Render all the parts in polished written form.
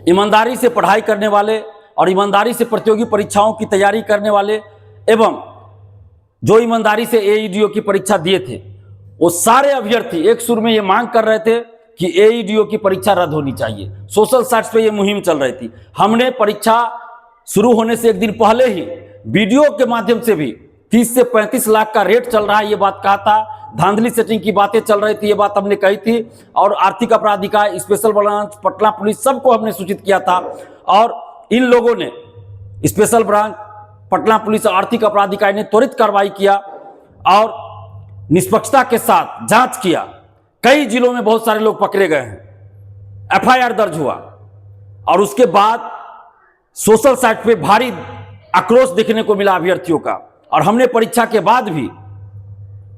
ईमानदारी से पढ़ाई करने वाले और ईमानदारी से प्रतियोगी परीक्षाओं की तैयारी करने वाले एवं जो ईमानदारी से एईडीओ की परीक्षा दिए थे, वो सारे अभ्यर्थी एक सुर में ये मांग कर रहे थे कि एईडीओ की परीक्षा रद्द होनी चाहिए। सोशल साइट्स पे ये मुहिम चल रही थी। हमने परीक्षा शुरू होने से एक दिन पहले ही वीडियो के माध्यम से भी 30 से 35 लाख का रेट चल रहा है ये बात कहा था। धांधली सेटिंग की बातें चल रही थी, ये बात हमने कही थी। और आर्थिक अपराध इकाई, स्पेशल ब्रांच, पटना पुलिस, सबको हमने सूचित किया था। और इन लोगों ने, स्पेशल ब्रांच, पटना पुलिस और आर्थिक अपराध इकाई ने त्वरित कार्रवाई किया और निष्पक्षता के साथ जांच किया। कई जिलों में बहुत सारे लोग पकड़े गए हैं, एफआईआर दर्ज हुआ और उसके बाद सोशल साइट पे भारी आक्रोश देखने को मिला अभ्यर्थियों का। और हमने परीक्षा के बाद भी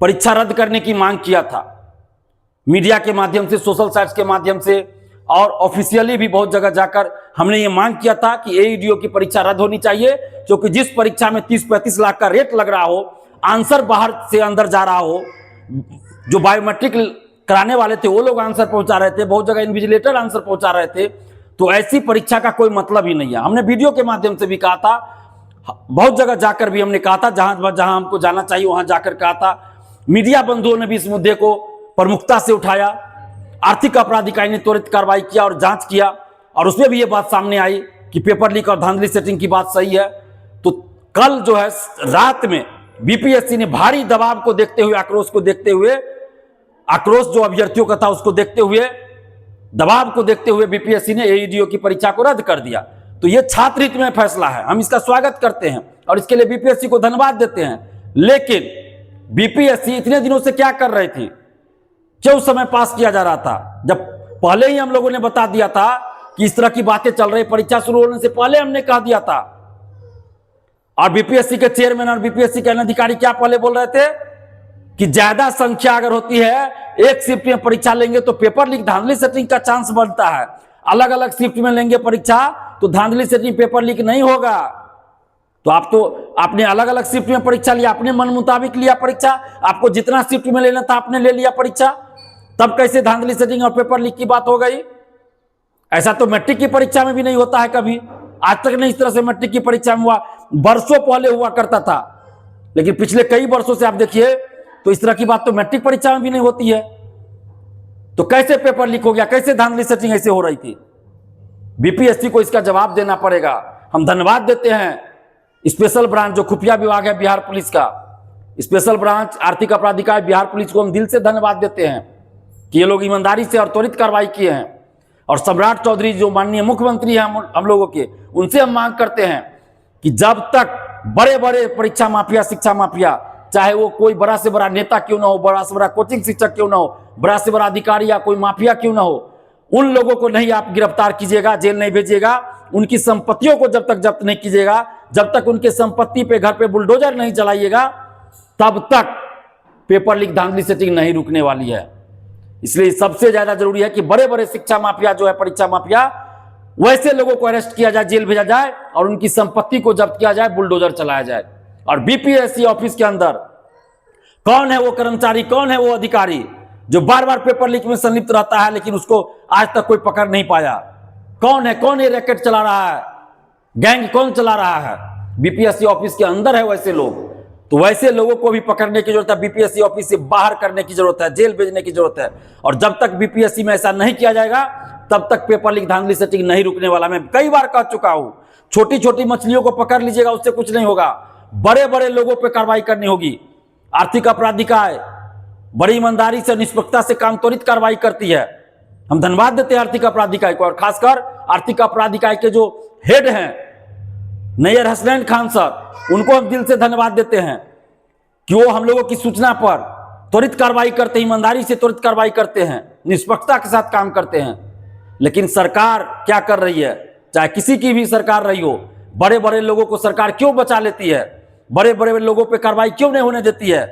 परीक्षा रद्द करने की मांग किया था, मीडिया के माध्यम से, सोशल साइट्स के माध्यम से और ऑफिशियली भी बहुत जगह जाकर हमने ये मांग किया था कि एईडीओ की परीक्षा रद्द होनी चाहिए, क्योंकि जिस परीक्षा में 30-35 लाख का रेट लग रहा हो, आंसर बाहर से अंदर जा रहा हो, जो बायोमेट्रिक कराने वाले थे वो लोग आंसर पहुंचा रहे थे, बहुत जगह इन्विजिलेटर आंसर पहुंचा रहे थे, तो ऐसी परीक्षा का कोई मतलब ही नहीं है। हमने वीडियो के माध्यम से भी कहा था, बहुत जगह जाकर भी हमने कहा था, जहां हमको जाना चाहिए वहां जाकर कहा था। मीडिया बंधुओं ने भी इस मुद्दे को प्रमुखता से उठाया। आर्थिक अपराध इकाई ने त्वरित कार्रवाई किया और जांच किया और उसमें भी ये बात सामने आई कि पेपर लीक और धांधली सेटिंग की बात सही है। तो कल जो है रात में बीपीएससी ने भारी दबाव को देखते हुए, आक्रोश को देखते हुए, आक्रोश जो अभ्यर्थियों का था उसको देखते हुए, दबाव को देखते हुए बीपीएससी ने एईडीओ की परीक्षा को रद्द कर दिया। तो ये छात्र हित में फैसला है, हम इसका स्वागत करते हैं और इसके लिए बीपीएससी को धन्यवाद देते हैं। लेकिन बीपीएससी इतने दिनों से क्या कर रही थी? क्यों समय पास किया जा रहा था? जब पहले ही हम लोगों ने बता दिया था कि इस तरह की बातें चल रही, परीक्षा शुरू होने से पहले हमने कह दिया था। और बीपीएससी के चेयरमैन और बीपीएससी के अधिकारी क्या पहले बोल रहे थे कि ज्यादा संख्या अगर होती है, एक शिफ्ट में परीक्षा लेंगे तो पेपर लीक, धांधली सेटिंग का चांस बनता है। अलग अलग शिफ्ट में लेंगे परीक्षा तो धांधली सेटिंग, पेपर लीक नहीं होगा। तो आपने अलग अलग शिफ्ट में परीक्षा लिया, अपने मन मुताबिक लिया परीक्षा, आपको जितना शिफ्ट में लेना था आपने ले लिया परीक्षा, तब कैसे धांधली सेटिंग और पेपर लीक की बात हो गई? ऐसा तो मैट्रिक की परीक्षा में भी नहीं होता है कभी, आज तक नहीं इस तरह से मैट्रिक की परीक्षा में हुआ। वर्षों पहले हुआ करता था, लेकिन पिछले कई वर्षों से आप देखिए तो इस तरह की बात तो मैट्रिक परीक्षा में भी नहीं होती है। तो कैसे पेपर लीक हो गया, कैसे धांधली सेटिंग ऐसे हो रही थी? बीपीएससी को इसका जवाब देना पड़ेगा। हम धन्यवाद देते हैं स्पेशल ब्रांच, जो खुफिया विभाग है बिहार पुलिस का, स्पेशल ब्रांच, आर्थिक अपराध इकाई, बिहार पुलिस को हम दिल से धन्यवाद देते हैं कि ये लोग ईमानदारी से और त्वरित कार्रवाई किए हैं। और सम्राट चौधरी जो माननीय मुख्यमंत्री हैं हम लोगों के, उनसे हम मांग करते हैं कि जब तक बड़े बड़े परीक्षा माफिया, शिक्षा माफिया, चाहे वो कोई बड़ा से बड़ा नेता क्यों ना हो, बड़ा से बड़ा कोचिंग शिक्षक क्यों ना हो, बड़ा से बड़ा अधिकारी या कोई माफिया क्यों ना हो, उन लोगों को नहीं आप गिरफ्तार कीजिएगा, जेल नहीं भेजिएगा, उनकी संपत्तियों को जब तक जब्त नहीं कीजिएगा, जब तक उनके संपत्ति पे, घर पे बुलडोजर नहीं चलाइएगा, तब तक पेपर लीक, धांधली सेटिंग नहीं रुकने वाली है। इसलिए सबसे ज्यादा जरूरी है कि बड़े बड़े शिक्षा माफिया जो है, परीक्षा माफिया, वैसे लोगों को अरेस्ट किया जाए, जेल भेजा जाए और उनकी संपत्ति को जब्त किया जाए, बुलडोजर चलाया जाए। और बीपीएससी ऑफिस के अंदर कौन है वो कर्मचारी, कौन है वो अधिकारी जो बार बार पेपर लीक में संलिप्त रहता है, लेकिन उसको आज तक कोई पकड़ नहीं पाया? कौन है, कौन ये रैकेट चला रहा है, गैंग कौन चला रहा है? बीपीएससी ऑफिस के अंदर है वैसे लोग। तो वैसे लोगों को भी पकड़ने की जरूरत है, बीपीएससी ऑफिस से बाहर करने की जरूरत है, जेल भेजने की जरूरत है। और जब तक बीपीएससी में ऐसा नहीं किया जाएगा, तब तक पेपर लीक, धांधली सेटिंग नहीं रुकने वाला। मैं कई बार कह चुका हूं, छोटी छोटी मछलियों को पकड़ लीजिएगा, उससे कुछ नहीं होगा। बड़े बड़े लोगों पर कार्रवाई करनी होगी। आर्थिक अपराध इकाई बड़ी ईमानदारी से, निष्पक्षता से काम त्वरित कार्रवाई करती है। हम धन्यवाद देते हैं आर्थिक अपराध इकाई को, और खासकर आर्थिक अपराध इकाई के जो हेड हैं नैयर हसनैन खान सर, उनको हम दिल से धन्यवाद देते हैं कि वो हम लोगों की सूचना पर त्वरित कार्रवाई करते हैं, ईमानदारी से त्वरित कार्रवाई करते हैं, निष्पक्षता के साथ काम करते हैं। लेकिन सरकार क्या कर रही है, चाहे किसी की भी सरकार रही हो, बड़े बड़े लोगों को सरकार क्यों बचा लेती है? बड़े बड़े लोगों पर कार्रवाई क्यों नहीं होने देती है?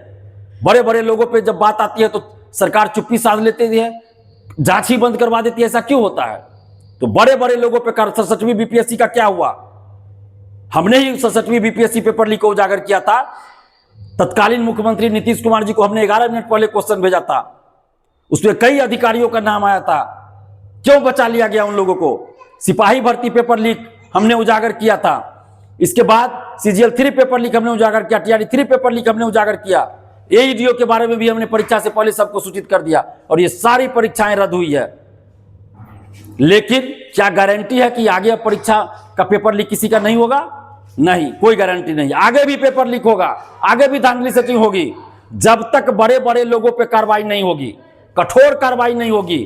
बड़े बड़े लोगों पे जब बात आती है तो सरकार चुप्पी साध लेती है, जांच ही बंद करवा देती है। ऐसा क्यों होता है? तो बड़े बड़े लोगों पे 67वीं बीपीएससी का क्या हुआ? हमने ही 67वीं बीपीएससी पेपर लीक को उजागर किया था। तत्कालीन मुख्यमंत्री नीतीश कुमार जी को हमने 11 मिनट पहले क्वेश्चन भेजा था, उसमें कई अधिकारियों का नाम आया था। क्यों बचा लिया गया उन लोगों को? सिपाही भर्ती पेपर लीक हमने उजागर किया था, इसके बाद CGL 3 पेपर लीक हमने उजागर किया, TRE 3 पेपर लीक हमने उजागर किया, AEDO के बारे में भी हमने परीक्षा से पहले सबको सूचित कर दिया और ये सारी परीक्षाएं रद्द हुई है। लेकिन क्या गारंटी है कि आगे परीक्षा का पेपर लीक किसी का नहीं होगा? नहीं, कोई गारंटी नहीं। आगे भी पेपर लीक होगा, आगे भी धांधली सेटिंग होगी। जब तक बड़े बड़े लोगों पे कार्रवाई नहीं होगी, कठोर कार्रवाई नहीं होगी,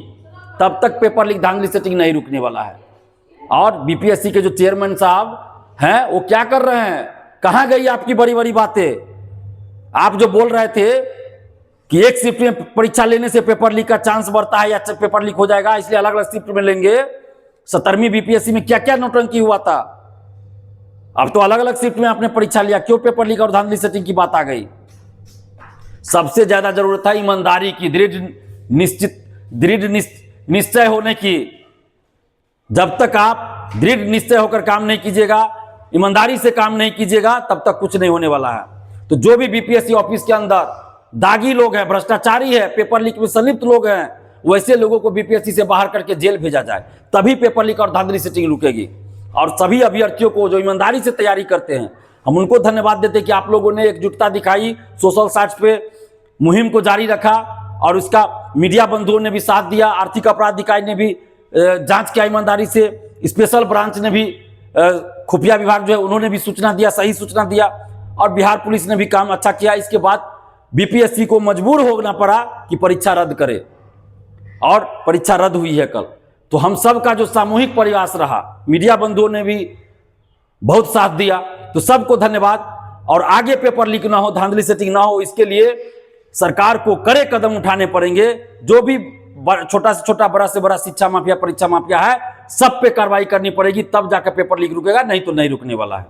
तब तक पेपर लीक धांधली सेटिंग नहीं रुकने वाला है। और BPSC के जो चेयरमैन साहब हैं वो क्या कर रहे हैं? कहां गई आपकी बड़ी बड़ी बातें? आप जो बोल रहे थे कि एक शिफ्ट में परीक्षा लेने से पेपर लीक का चांस बढ़ता है या पेपर लीक हो जाएगा, इसलिए अलग अलग शिफ्ट में लेंगे। 17वीं BPSC में क्या क्या नौटंकी हुआ था? अब तो अलग अलग शिफ्ट में आपने परीक्षा लिया, क्यों पेपर लीक और धांधली सेटिंग की बात आ गई? सबसे ज्यादा जरूरत है ईमानदारी की, दृढ़ निश्चय होने की। जब तक आप दृढ़ निश्चय होकर काम नहीं कीजिएगा, ईमानदारी से काम नहीं कीजिएगा, तब तक कुछ नहीं होने वाला है। तो जो भी BPSC ऑफिस के अंदर दागी लोग हैं, भ्रष्टाचारी है, पेपर लीक में संलिप्त लोग हैं, वैसे लोगों को BPSC से बाहर करके जेल भेजा जाए, तभी पेपर लीक और धांधली सेटिंग रुकेगी। और सभी अभ्यर्थियों को जो ईमानदारी से तैयारी करते हैं, हम उनको धन्यवाद देते हैं कि आप लोगों ने एकजुटता दिखाई, सोशल साइट्स पे मुहिम को जारी रखा और उसका मीडिया बंधुओं ने भी साथ दिया, आर्थिक अपराध इकाई ने भी जांच किया ईमानदारी से, स्पेशल ब्रांच ने भी, खुफिया विभाग जो है उन्होंने भी सूचना दिया, सही सूचना दिया, और बिहार पुलिस ने भी काम अच्छा किया। इसके बाद BPSC को मजबूर होना पड़ा कि परीक्षा रद्द करे और परीक्षा रद्द हुई है कल। तो हम सब का जो सामूहिक प्रयास रहा, मीडिया बंधुओं ने भी बहुत साथ दिया, तो सबको धन्यवाद। और आगे पेपर लीक ना हो, धांधली सेटिंग ना हो, इसके लिए सरकार को कड़े कदम उठाने पड़ेंगे। जो भी छोटा से छोटा, बड़ा से बड़ा शिक्षा माफिया, परीक्षा माफिया है, सब पे कार्रवाई करनी पड़ेगी, तब जाकर पेपर लीक रुकेगा, नहीं तो नहीं रुकने वाला है।